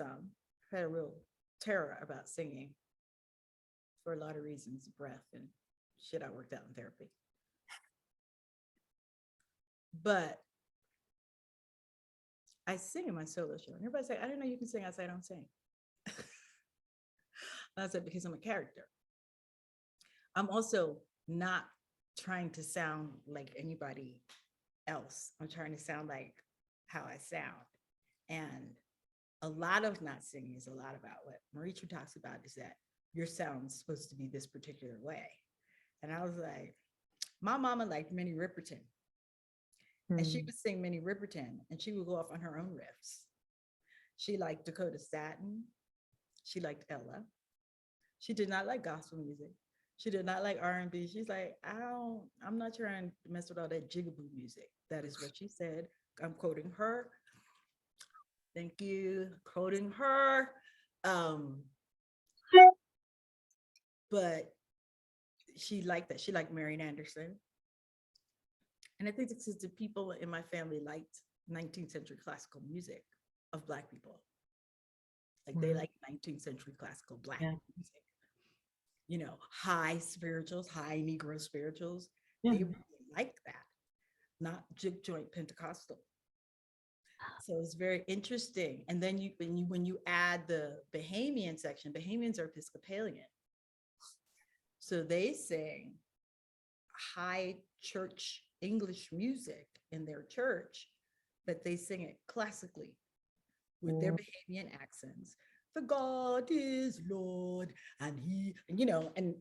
some. I had a real terror about singing for a lot of reasons, breath and shit I worked out in therapy. But I sing in my solo show. And everybody's like, I didn't know you can sing. I said, I don't sing. I said, because I'm a character. I'm also not trying to sound like anybody else. I'm trying to sound like how I sound. And a lot of not singing is a lot about what Marichu talks about, is that your sound's supposed to be this particular way. And I was like, my mama liked Minnie Riperton. And she would sing Minnie Riperton and she would go off on her own riffs. She liked Dakota Staton. She liked Ella. She did not like gospel music. She did not like R&B. She's like, I'm not trying to mess with all that jigaboo music. That is what she said. I'm quoting her. Thank you. Quoting her. But she liked that. She liked Marian Anderson. And I think it's because the people in my family liked 19th century classical music of Black people. Like they like 19th century classical Black music. You know, high spirituals, high Negro spirituals. They really like that, not jig joint Pentecostal. So it's very interesting. And then when you add the Bahamian section, Bahamians are Episcopalian. So they sing high church English music in their church, but they sing it classically with their Bahamian accents. The God is Lord, and He, you know, and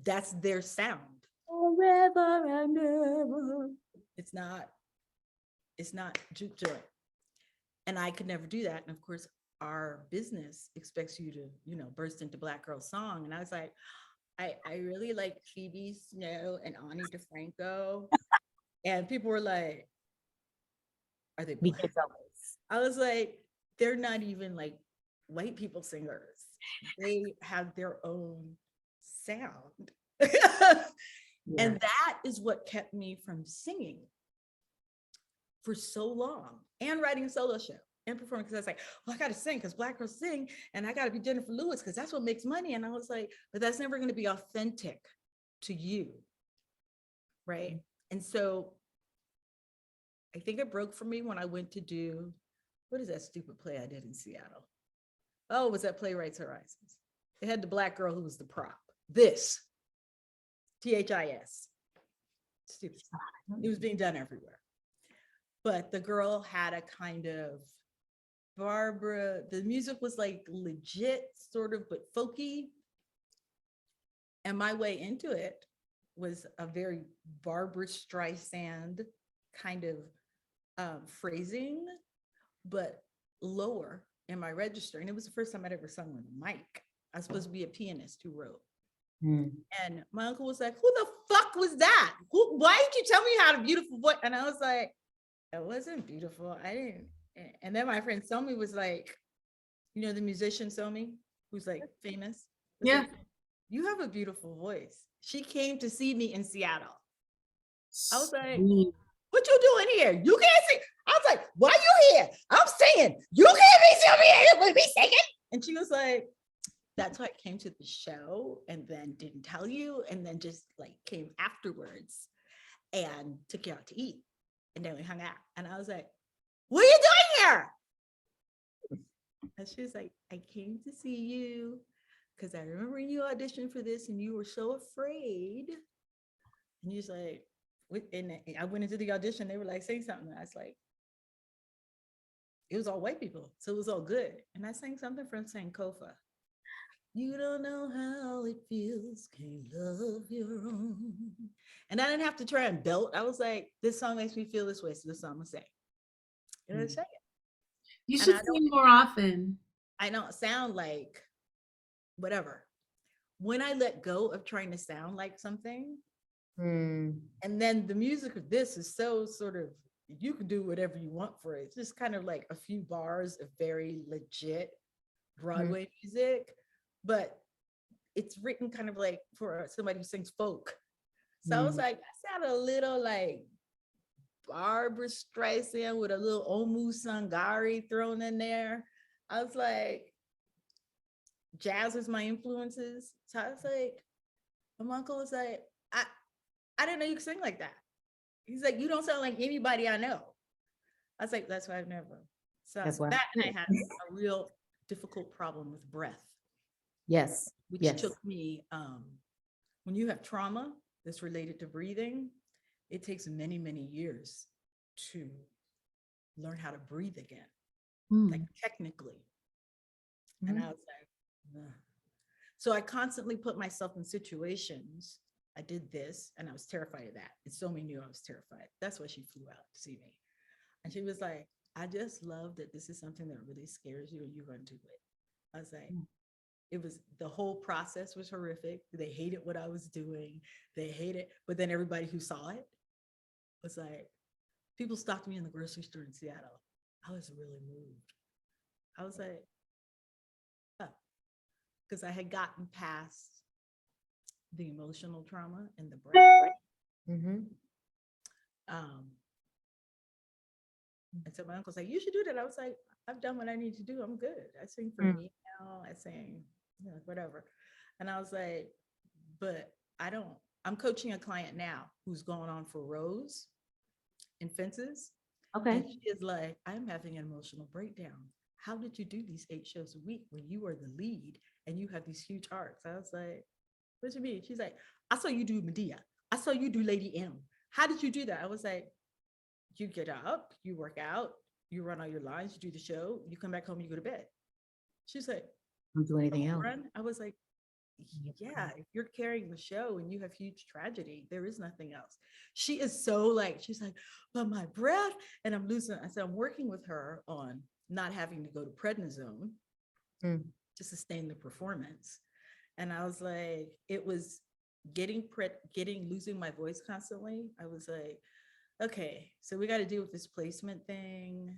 that's their sound. Forever and ever. It's not juke joint. And I could never do that. And of course, our business expects you to, you know, burst into Black girl song. And I was like, I really like Phoebe Snow and Ani DeFranco. And people were like, are they Black? I was like, they're not even like white people singers. They have their own sound. And that is what kept me from singing for so long and writing a solo show and performing, because I was like, well, I got to sing because Black girls sing and I got to be Jennifer Lewis because that's what makes money. And I was like, but that's never going to be authentic to you. Right. And so I think it broke for me when I went to do, what is that stupid play I did in Seattle? Oh, it was that Playwrights Horizons. It had the Black girl who was the prop. This, THIS. Stupid. It was being done everywhere. But the girl had a kind of Barbara, the music was like legit, sort of, but folky. And my way into it was a very Barbara Streisand kind of phrasing, but lower in my register. And it was the first time I'd ever sung with a mic. I was supposed to be a pianist who wrote. And my uncle was like, who the fuck was that? Why did you tell me how to beautiful voice? And I was like, it wasn't beautiful. I didn't. And then my friend Somi was like, you know, the musician Somi, who's like famous. Like, you have a beautiful voice. She came to see me in Seattle. I was like, what you doing here? You can't sing. I was like, why you here? I'm singing. You can't be here with me singing. And she was like, that's why I came to the show and then didn't tell you. And then just like came afterwards and took you out to eat. And then we hung out. And I was like, what are you doing here? And she was like, I came to see you because I remember you auditioned for this and you were so afraid. And he's like, and I went into the audition. They were like, say something. And I was like, it was all white people. So it was all good. And I sang something from Sankofa. You don't know how it feels, can't love your own. And I didn't have to try and belt. I was like, this song makes me feel this way, so this song I'm gonna sing. And I sang it. You should sing more often. I don't sound like whatever. When I let go of trying to sound like something, and then the music of this is so sort of, you can do whatever you want for it. It's just kind of like a few bars of very legit Broadway music. But it's written kind of like for somebody who sings folk. So I was like, I sound a little like Barbara Streisand with a little Omu Sangari thrown in there. I was like, jazz was my influences. So I was like, my uncle was like, I didn't know you could sing like that. He's like, you don't sound like anybody I know. I was like, that's why I've never. So That's why. that and I had a real difficult problem with breath, Yes. which Yes. took me, when you have trauma that's related to breathing, it takes many, many years to learn how to breathe again, like technically. And I was like, ugh. So I constantly put myself in situations. I did this and I was terrified of that. And so many knew I was terrified. That's why she flew out to see me. And she was like, I just love that this is something that really scares you and you're going to do it. I was like, it was, the whole process was horrific. They hated what I was doing. They hated, but then everybody who saw it was like, people stopped me in the grocery store in Seattle. I was really moved. I was like, oh, because I had gotten past the emotional trauma and the breath. And so my uncle's like, you should do that. I was like, I've done what I need to do. I'm good. I sing for me now. I sing, whatever. And I was like, but I'm coaching a client now who's going on for rows and fences. Okay. And she is like, I'm having an emotional breakdown. How did you do these 8 shows a week when you are the lead and you have these huge arcs? I was like, what do you mean? She's like, I saw you do Medea. I saw you do Lady M. How did you do that? I was like, you get up, you work out, you run all your lines, you do the show, you come back home, you go to bed. She's like, Don't do anything else. run? I was like, yeah, if you're carrying the show and you have huge tragedy, there is nothing else. She is so like, she's like, but my breath, and I'm losing. I said, I'm working with her on not having to go to prednisone to sustain the performance. And I was like, it was losing my voice constantly. I was like, okay, so we got to deal with this placement thing,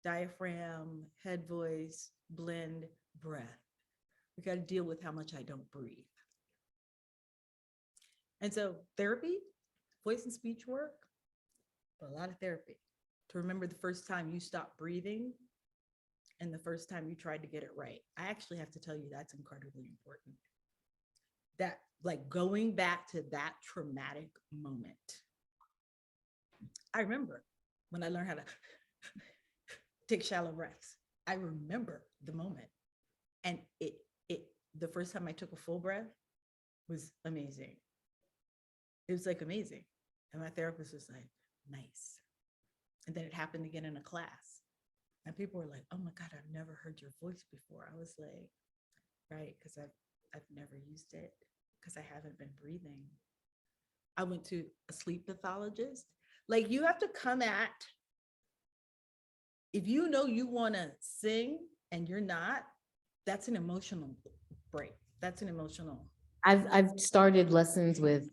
diaphragm, head voice, blend, breath. We got to deal with how much I don't breathe. And so therapy, voice and speech work, a lot of therapy to remember the first time you stopped breathing and the first time you tried to get it right. I actually have to tell you that's incredibly important. That, like, going back to that traumatic moment. I remember when I learned how to take shallow breaths. I remember the moment. And the first time I took a full breath was amazing. It was like amazing. And my therapist was like, nice. And then it happened again in a class. And people were like, oh my God, I've never heard your voice before. I was like, right, because I've never used it because I haven't been breathing. I went to a sleep pathologist. Like, you have to come at, if you know you want to sing and you're not, that's an emotional break. That's an emotional. I've started lessons with,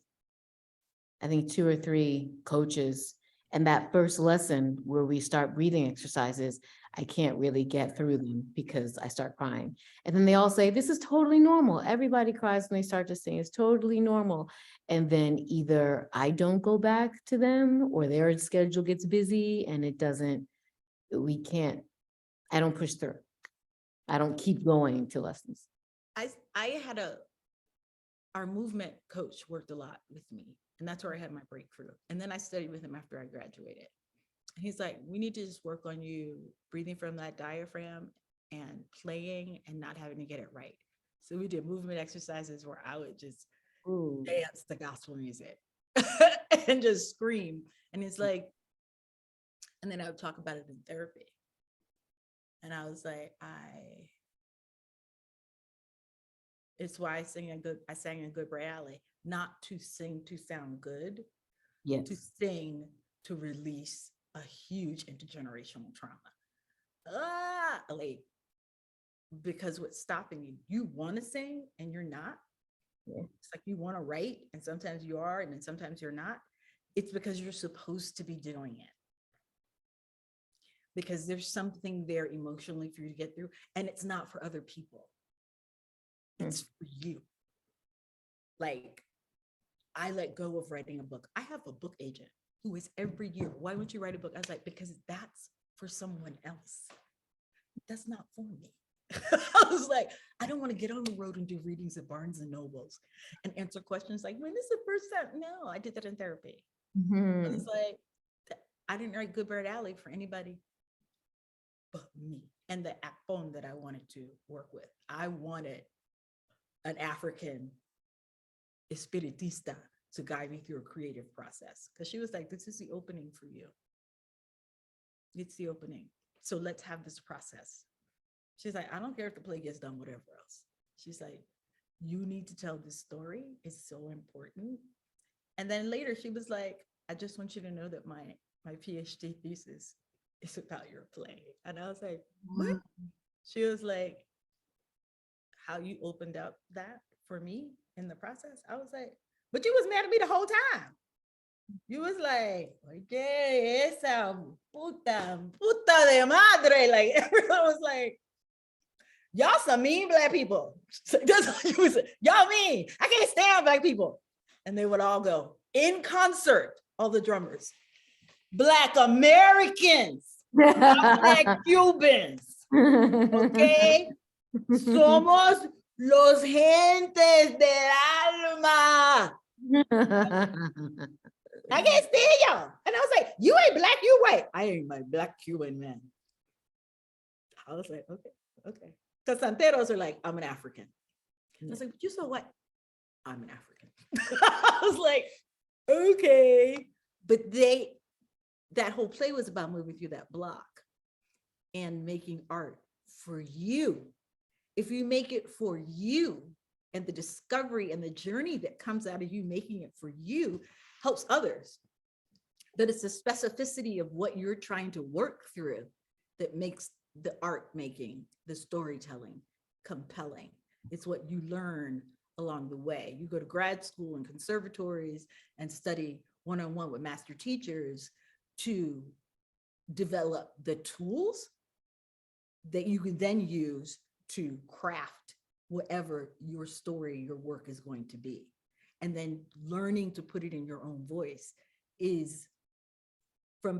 I think, 2 or 3 coaches. And that first lesson where we start breathing exercises, I can't really get through them because I start crying. And then they all say, this is totally normal. Everybody cries when they start to sing. It's totally normal. And then either I don't go back to them or their schedule gets busy and I don't push through. I don't keep going to lessons. Our movement coach worked a lot with me, and that's where I had my breakthrough. And then I studied with him after I graduated. And he's like, we need to just work on you breathing from that diaphragm and playing and not having to get it right. So we did movement exercises where I would just dance the gospel music and just scream. And it's like, and then I would talk about it in therapy. And I was like, it's why I sang in Good Bray Alley, not to sing to sound good, Yes. to sing to release a huge intergenerational trauma. Like, because what's stopping you? You want to sing and you're not. Yeah. It's like you want to write and sometimes you are and then sometimes you're not. It's because you're supposed to be doing it. Because there's something there emotionally for you to get through, and it's not for other people. It's for you. Like, I let go of writing a book. I have a book agent who is every year, why won't you write a book? I was like, because that's for someone else. that's not for me. I was like, I don't want to get on the road and do readings at Barnes and Nobles and answer questions like, when is the first time? No, I did that in therapy. Mhm. It's like, I didn't write Good Bird Alley for anybody but me and the phone that I wanted to work with. I wanted an African espiritista to guide me through a creative process. Because she was like, this is the opening for you. It's the opening. So let's have this process. She's like, I don't care if the play gets done, whatever else. She's like, you need to tell this story. It's so important. And then later she was like, I just want you to know that my PhD thesis is about your play. And I was like, what? She was like, how you opened up that for me in the process. I was like, but you was mad at me the whole time. You was like, oye, esa puta de madre. Like everyone was like, y'all some mean Black people. That's what you was, y'all mean. I can't stand Black people. And they would all go in concert, all the drummers, Black Americans, not Black Cubans. Okay. Somos los gentes del alma. I can't stand y'all. And I was like, you ain't Black, you white. I ain't my Black Cuban man. I was like, okay. Because Santeros are like, I'm an African. And I was like, you so what? I'm an African. I was like, okay. But that whole play was about moving through that block and making art for you. If you make it for you, and the discovery and the journey that comes out of you making it for you helps others, that it's the specificity of what you're trying to work through that makes the art making, the storytelling compelling. It's what you learn along the way. You go to grad school and conservatories and study one-on-one with master teachers to develop the tools that you can then use to craft whatever your story, your work is going to be. And then learning to put it in your own voice is from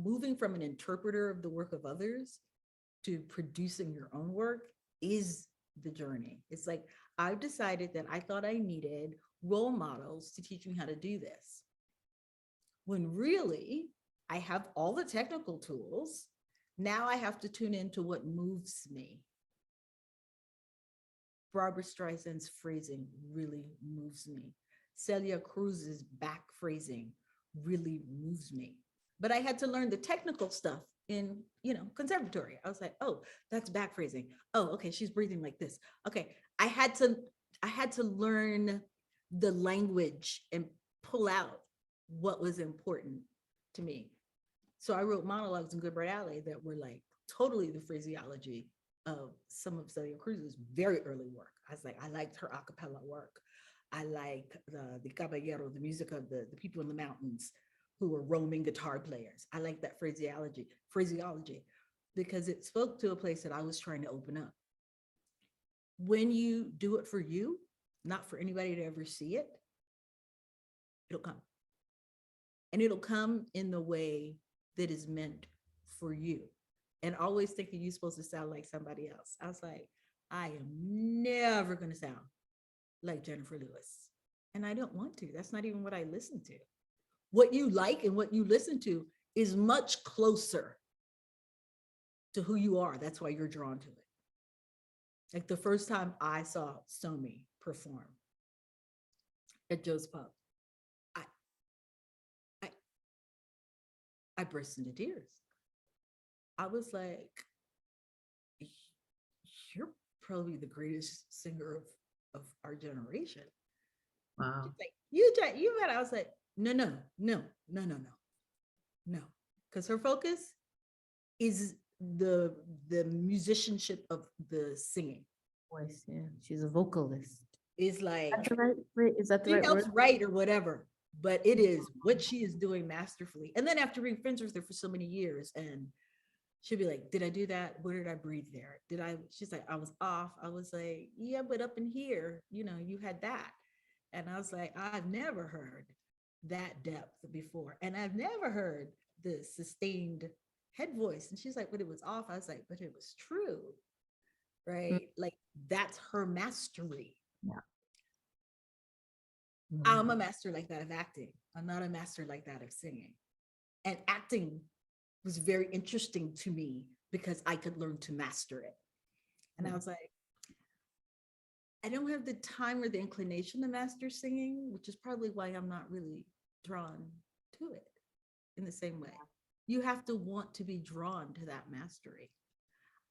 moving from an interpreter of the work of others to producing your own work is the journey. It's like, I've decided that I thought I needed role models to teach me how to do this. When really, I have all the technical tools. Now I have to tune into what moves me. Barbara Streisand's phrasing really moves me. Celia Cruz's back phrasing really moves me. But I had to learn the technical stuff in, conservatory. I was like, oh, that's back phrasing. Oh, okay, she's breathing like this. Okay, I had to learn the language and pull out what was important to me. So I wrote monologues in Good Bird Alley that were like totally the phraseology of some of Celia Cruz's very early work. I was like, I liked her a cappella work. I like the caballero, the music of the people in the mountains who were roaming guitar players. I like that phraseology because it spoke to a place that I was trying to open up. When you do it for you, not for anybody to ever see it, it'll come. And it'll come in the way that is meant for you. And always thinking you're supposed to sound like somebody else. I was like, I am never going to sound like Jennifer Lewis. And I don't want to. That's not even what I listen to. What you like and what you listen to is much closer to who you are. That's why you're drawn to it. Like the first time I saw Somi perform at Joe's Pub, I burst into tears. I was like, you're probably the greatest singer of our generation. Wow. She's like, you met. I was like, no. Because her focus is the musicianship of the singing. Voice, yeah. She's a vocalist. Is like, Is that the she right helps word? write or whatever, but it is what she is doing masterfully. And then after being friends with her for so many years, and she'd be like, did I do that? Where did I breathe there? She's like, I was off. I was like, yeah, but up in here, you had that. And I was like, I've never heard that depth before. And I've never heard the sustained head voice. And she's like, but it was off. I was like, but it was true. Right? Like that's her mastery. Yeah. I'm a master like that of acting. I'm not a master like that of singing. And acting was very interesting to me because I could learn to master it. And I was like, I don't have the time or the inclination to master singing, which is probably why I'm not really drawn to it in the same way. You have to want to be drawn to that mastery.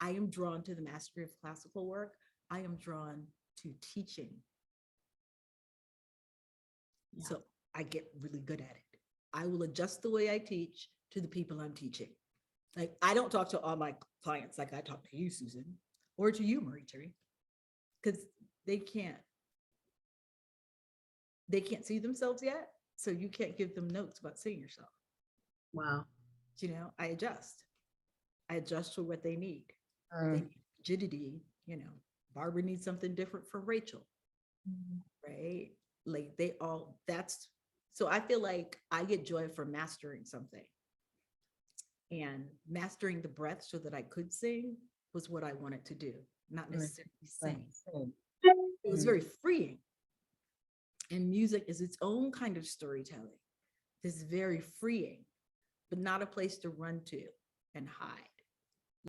I am drawn to the mastery of classical work. I am drawn to teaching. Yeah. So I get really good at it. I will adjust the way I teach to the people I'm teaching. Like I don't talk to all my clients like I talk to you, Susan, or to you, Marie-Therese, because they can't see themselves yet. So you can't give them notes about seeing yourself. Wow. You know, I adjust for what they need. They need rigidity, you know, Barbara needs something different from Rachel, right? Like they all, that's, so I feel like I get joy from mastering something. And mastering the breath so that I could sing was what I wanted to do, not necessarily sing. It was very freeing. And music is its own kind of storytelling. It's very freeing, but not a place to run to and hide.